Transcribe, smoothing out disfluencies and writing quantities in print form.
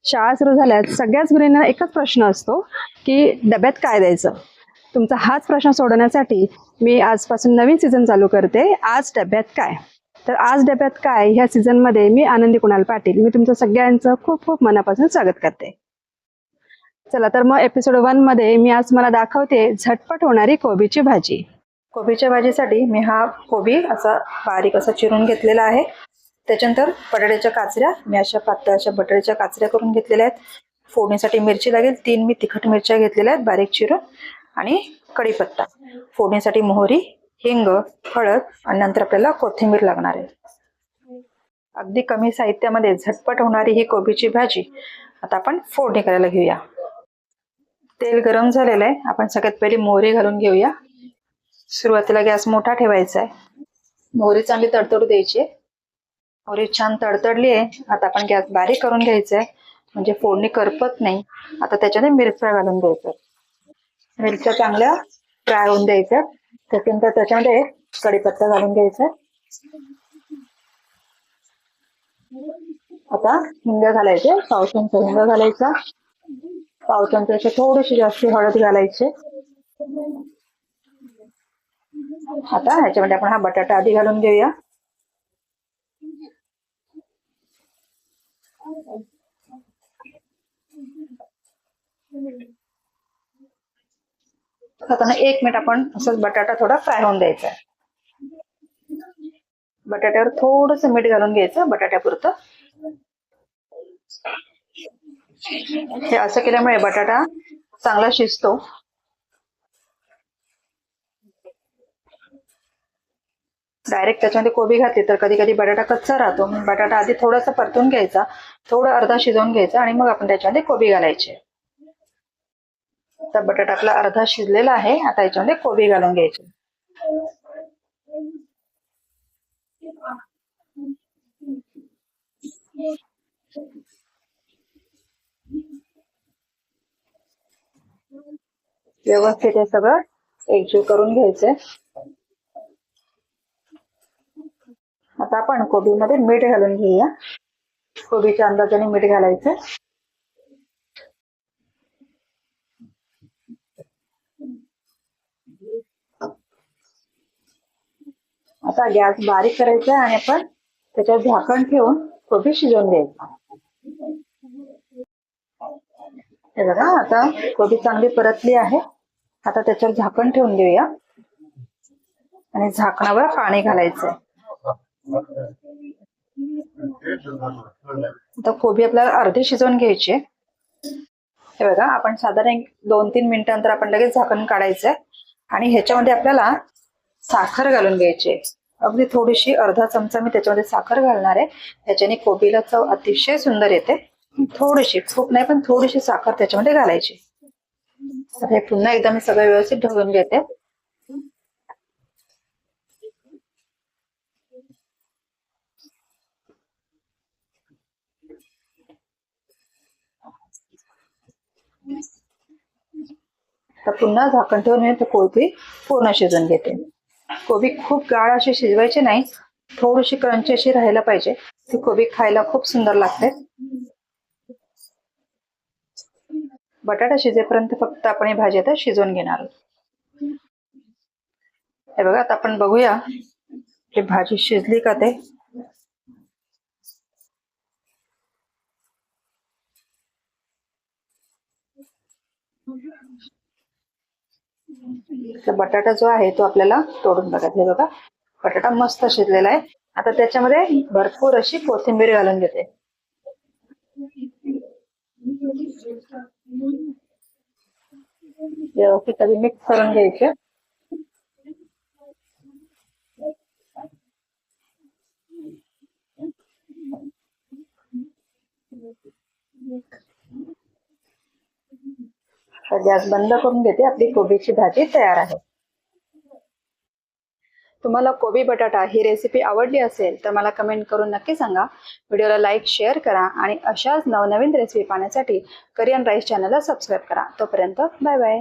शाळा सुरू झाल्यास सगळ्याच मुलींना एकच प्रश्न असतो की डब्यात काय द्यायचं. तुमचा हाच प्रश्न सोडवण्यासाठी मी आजपासून नवीन सीझन चालू करते, आज डब्यात काय. तर आज डब्यात काय ह्या सीझनमध्ये मी आनंदी कुणाल पाटील मी तुमचं सगळ्यांचं खूप खूप मनापासून स्वागत करते. चला तर मग एपिसोड 1 मध्ये मी आज मला दाखवते झटपट होणारी कोबीची भाजी. कोबीच्या भाजीसाठी मी हा कोबी असा बारीक असा चिरून घेतलेला आहे. त्याच्यानंतर बटाट्याच्या काचऱ्या मी अशा पातळ अशा बटाट्याच्या काचऱ्या करून घेतलेल्या आहेत. फोडणीसाठी मिरची लागेल, 3 मी तिखट मिरच्या घेतलेल्या आहेत बारीक चिरून, आणि कढीपत्ता. फोडणीसाठी मोहरी, हिंग, हळद, आणि नंतर आपल्याला कोथिंबीर लागणार आहे. अगदी कमी साहित्यामध्ये झटपट होणारी ही कोबीची भाजी आता आपण फोडणी करायला घेऊया. तेल गरम झालेलं आहे. आपण सगळ्यात पहिले मोहरी घालून घेऊया. सुरुवातीला गॅस मोठा ठेवायचा आहे. मोहरी चांगली तडतडू द्यायची. मोहरी छान तडतडली आहे. आता आपण गॅस बारीक करून घ्यायचा आहे, म्हणजे फोडणी करपत नाही. आता त्याच्याने मिरच्या घालून द्यायच्या. मिरच्या चांगल्या फ्राय होऊन द्यायच्या. त्याच्यानंतर त्याच्यामध्ये कढीपत्ता घालून घ्यायचा. आता हिंग घालायचे, पाव चमचा हिंग घालायचा. पाव चमच्यापेक्षा थोडीशी जास्त हळद घालायचे. आता ह्याच्यामध्ये आपण हा बटाटा आधी घालून घेऊया. आता 1 मिनिट आपण असं बटाटा थोडा फ्राय होऊन द्यायचा. बटाट्यावर थोडस मीठ घालून घ्यायचं बटाट्यापुरतं. हे असं केल्यामुळे बटाटा चांगला शिजतो. डायरेक्ट त्याच्यामध्ये कोबी घातली तर कधी कधी बटाटा कच्चा राहतो. बटाटा आधी थोडासा परतून घ्यायचा, थोडा अर्धा शिजवून घ्यायचा, आणि मग आपण त्याच्यामध्ये कोबी घालायचे. तर बटाटा आपला अर्धा शिजलेला आहे. आता याच्यामध्ये कोबी घालून घ्यायची. व्यवस्थित हे सगळं एकजीव करून घ्यायचंय. आता आपण कोबीमध्ये मीठ घालून घेऊया. कोबीच्या अंदाजाने मीठ घालायचं. आता गॅस बारीक करायचा आणि आपण त्याच्यात झाकण ठेवून कोबी शिजवून द्यायचा. हे बघा, आता कोबी चांगली परतली आहे. आता त्याच्यावर झाकण ठेवून देऊया आणि झाकणावर पाणी घालायचंय. आता कोबी आपल्याला अर्धी शिजवून घ्यायची. हे बघा, आपण साधारण 2-3 मिनिटांनंतर आपण लगेच झाकण काढायचंय आणि ह्याच्यामध्ये आपल्याला साखर घालून घ्यायची. अगदी थोडीशी, अर्धा चमचा मी त्याच्यामध्ये साखर घालणार आहे. त्याच्याने कोबीला चव अतिशय सुंदर येते. थोडीशी, खूप नाही पण थोडीशी साखर त्याच्यामध्ये घालायची. आता हे पुन्हा एकदा मी सगळं व्यवस्थित ढवळून घेते. तर पुन्हा झाकण ठेवून मी कोबी पूर्ण शिजवून घेते. कोबी खूप गाळ अशी शिजवायची नाही, थोडीशी क्रंची अशी राहायला पाहिजे. ती कोबी खायला खूप सुंदर लागते. बटाटा शिजेपर्यंत फक्त आपण ही भाजी आता शिजवून घेणार. हे बघा, आता आपण बघूया की भाजी शिजली का ते. बटाटा जो आहे तो आपल्याला तोडून बघायचा. हे बघा, बटाटा मस्त शिजलेला आहे. आता त्याच्यामध्ये भरपूर अशी कोथिंबीर घालून घेते. व्यवस्थित आधी मिक्स करून घ्यायचे. गॅस बंद करून घेते. आपली कोबीची भाजी तयार आहे. तुम्हाला कोबी बटाटा ही रेसिपी आवडली असेल तर मला कमेंट करून नक्की सांगा. व्हिडिओला लाईक, शेअर करा आणि अशाच नवनवीन रेसिपी पाहण्यासाठी करियन राईस चॅनलला सबस्क्राईब करा. तोपर्यंत बाय बाय.